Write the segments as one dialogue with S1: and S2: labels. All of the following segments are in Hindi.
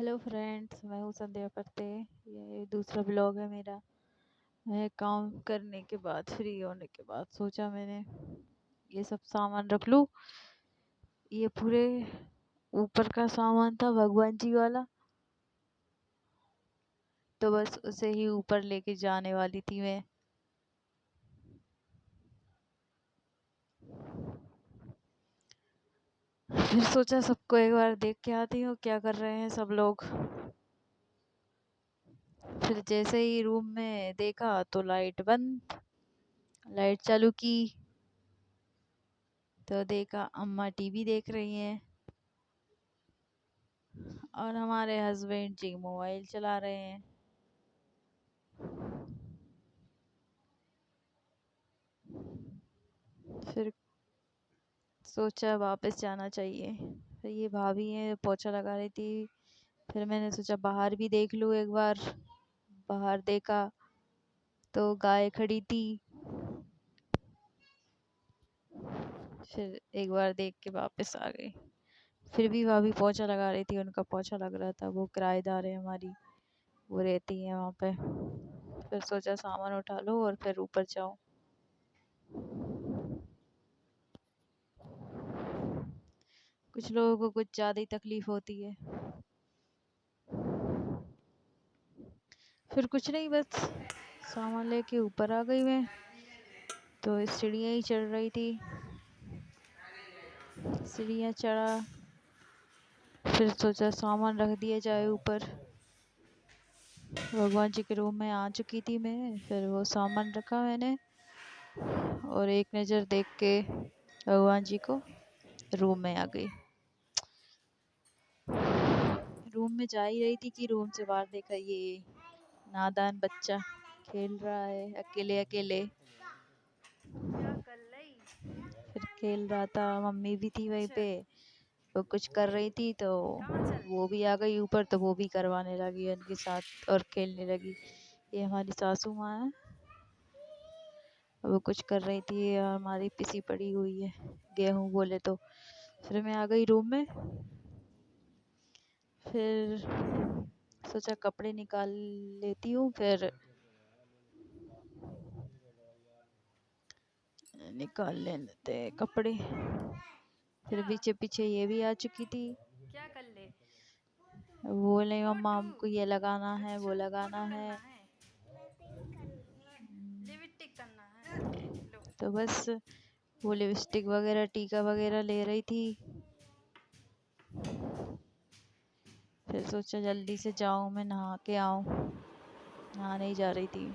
S1: हेलो फ्रेंड्स, मैं हूँ संध्या करते। ये दूसरा ब्लॉग है मेरा। मैं काम करने के बाद फ्री होने के बाद सोचा मैंने ये सब सामान रख लूँ। ये पूरे ऊपर का सामान था भगवान जी वाला, तो बस उसे ही ऊपर लेके जाने वाली थी मैं। फिर सोचा सबको एक बार देख के आती हूँ क्या कर रहे हैं सब लोग। फिर जैसे ही रूम में देखा तो लाइट बंद। लाइट चालू की तो देखा अम्मा टीवी देख रही हैं और हमारे हस्बैंड जी मोबाइल चला रहे हैं। फिर सोचा वापस जाना चाहिए। फिर ये भाभी है पोछा लगा रही थी। फिर मैंने सोचा बाहर भी देख लूँ एक बार। बाहर देखा तो गाय खड़ी थी। फिर एक बार देख के वापस आ गई। फिर भी भाभी पोछा लगा रही थी, उनका पोछा लग रहा था। वो किराएदार है हमारी, वो रहती है वहाँ पे। फिर सोचा सामान उठा लो और फिर ऊपर जाओ। कुछ लोगों को कुछ ज़्यादा ही तकलीफ होती है। फिर कुछ नहीं, बस सामान लेके ऊपर आ गई मैं। तो सीढ़ियाँ ही चढ़ रही थी, सीढ़ियाँ चढ़ा। फिर सोचा सामान रख दिया जाए ऊपर। भगवान जी के रूम में आ चुकी थी मैं। फिर वो सामान रखा मैंने और एक नज़र देख के भगवान जी को रूम में आ गई। रूम में जा ही रही थी कि रूम से बाहर देखा ये नादान बच्चा खेल रहा है अकेले अकेले। फिर खेल रहा था, मम्मी भी थी वहीं पे। वो कुछ कर रही थी तो वो भी आ गई ऊपर, तो वो भी करवाने लगी उनके साथ और खेलने लगी। ये हमारी सासू माँ है, वो कुछ कर रही थी और हमारी पिसी पड़ी हुई है गेहूँ बोले तो। फिर मैं आ गई रूम में। फिर सोचा कपड़े निकाल लेती हूँ। फिर निकाल लेते कपड़े। फिर पीछे पीछे ये भी आ चुकी थी।
S2: क्या कर ले?
S1: बोले मम्मा
S2: छोटू,
S1: हमको ये लगाना है वो
S2: अच्छा
S1: लगाना
S2: फोटो
S1: है।
S2: करना है, लिपस्टिक करना है। लो।
S1: तो बस वो लिपस्टिक वगैरह टीका वगैरह ले रही थी। फिर सोचा जल्दी से जाऊं, मैं नहा के आऊं। नहाने ही जा रही थी।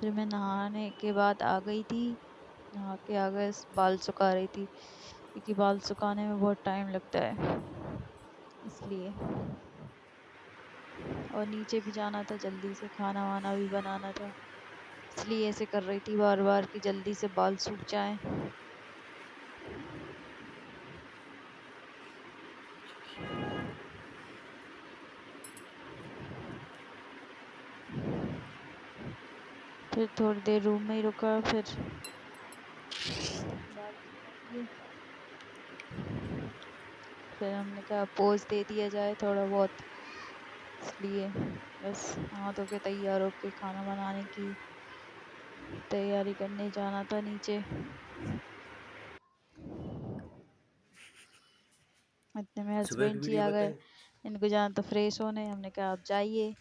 S1: फिर मैं नहाने के बाद आ गई थी। नहा के आ गए, बाल सुखा रही थी क्योंकि बाल सुखाने में बहुत टाइम लगता है इसलिए। और नीचे भी जाना था जल्दी से, खाना वाना भी बनाना था, इसलिए ऐसे कर रही थी बार बार कि जल्दी से बाल सूख जाएं। फिर थोड़ी देर रूम में ही रुका। फिर बाल सुखा लिए। फिर हमने कहा पोज दे दिया जाए थोड़ा बहुत, इसलिए बस हाथ धो के तैयार होके खाना बनाने की तैयारी करने जाना था नीचे। इतने में
S3: सुबह की
S1: हस्बैंड जी
S3: वीडियो
S1: आ गए।
S3: बताएं।
S1: इनको जाना था फ्रेश होने, हमने कहा आप जाइए।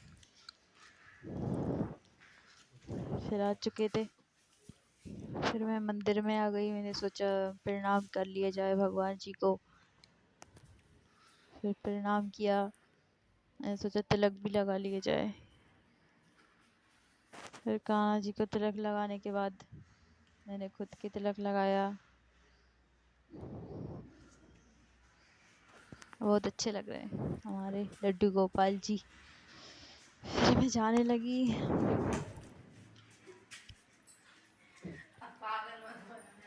S1: फिर आ चुके थे। फिर मैं मंदिर में आ गई। मैंने सोचा प्रणाम कर लिया जाए भगवान जी को। फिर प्रणाम किया। मैंने सोचा तिलक भी लगा लिया जाए। फिर कान्हा जी को तिलक लगाने के बाद मैंने खुद के तिलक लगाया। बहुत अच्छे लग रहे हैं हमारे लड्डू गोपाल जी। फिर मैं जाने लगी।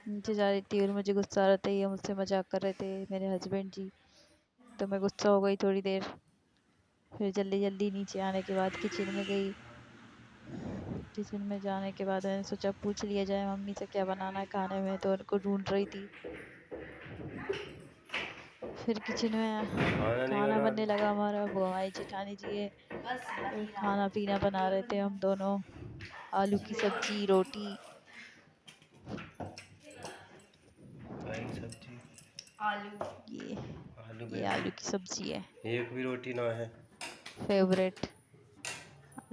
S1: नीचे जा रही थी और मुझे गुस्सा आ रहा था, ये मुझसे मजाक कर रहे थे मेरे हस्बैंड जी। तो मैं गुस्सा हो गई थोड़ी देर। फिर जल्दी जल्दी नीचे आने के बाद किचन में गई। किचन में जाने के बाद मैंने सोचा पूछ लिया जाए मम्मी से क्या बनाना है खाने में, तो उनको ढूंढ रही थी। फिर किचन में
S3: खाना नहीं
S1: खाना
S3: बना।
S1: बनने लगा हमारा। वो हमारी जेठानी जी है, खाना पीना बना रहे थे हम दोनों। आलू की सब्जी, रोटी।
S3: काई सब्जी?
S1: ये
S3: आलू
S1: ये आलू की सब्जी है,
S3: एक भी रोटी ना है।
S1: फेवरेट।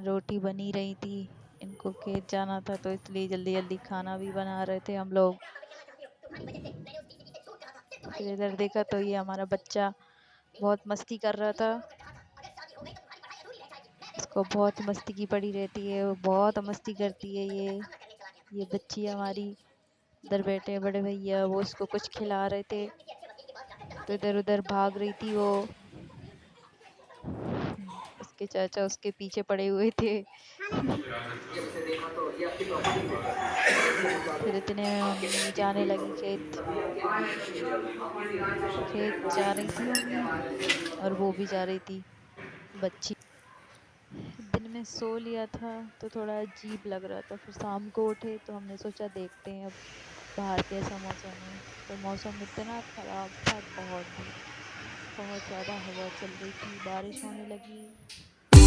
S1: रोटी बनी रही थी, इनको खेत जाना था तो इसलिए जल्दी जल्दी खाना भी बना रहे थे हम लोग। फिर इधर देखा तो ये हमारा बच्चा बहुत मस्ती कर रहा था। इसको बहुत मस्ती की पड़ी रहती है, वो बहुत मस्ती करती है ये बच्ची हमारी। इधर बैठे बड़े भैया, वो उसको कुछ खिला रहे थे तो इधर उधर भाग रही थी वो। उसके चाचा उसके पीछे पड़े हुए थे। फिर इतने में मम्मी जाने लगी खेत। खेत जा रही थी मम्मी, और वो भी जा रही थी बच्ची। दिन में सो लिया था तो थोड़ा अजीब लग रहा था। फिर शाम को उठे तो हमने सोचा देखते हैं अब बाहर कैसा मौसम है। तो मौसम इतना खराब था, बहुत ज़्यादा हवा चल रही थी, बारिश होने लगी।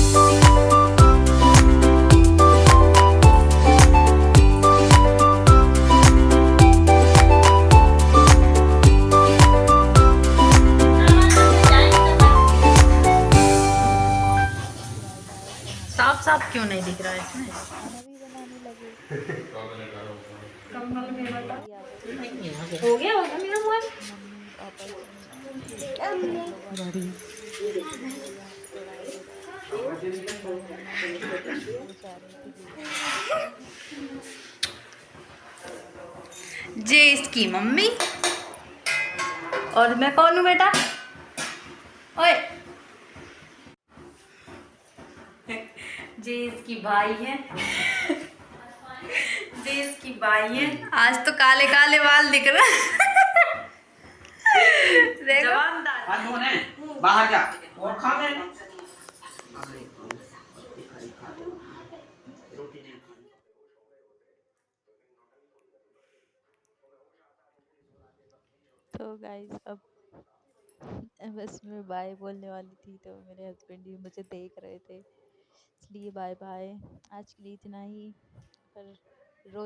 S1: बाय बाय कहाँ पे
S2: साफ साफ क्यों नहीं दिख रहा है इसमें?
S1: खाना भी बनाने लगे।
S2: कमल में बता।
S1: मम्मी आ गई,
S2: हो गया मेरा मोबाइल।
S1: मम्मी पापा जी, फिर हम लोग आ गए। तो यहाँ पे थोड़ा इधर मेहमान आए थे तो वो जा रही थी लेने।
S2: जे इसकी मम्मी और मैं कौन हूँ बेटा? ओए, जे इसकी भाई है। जे इसकी भाई है। आज तो काले काले बाल दिख रहे हैं। देखो
S4: बाहर जा और खा ले।
S1: तो गाइस अब बस मैं बाय बोलने वाली थी तो मेरे हस्बैंड भी मुझे देख रहे थे, इसलिए बाय बाय। आज के लिए इतना ही। पर रोज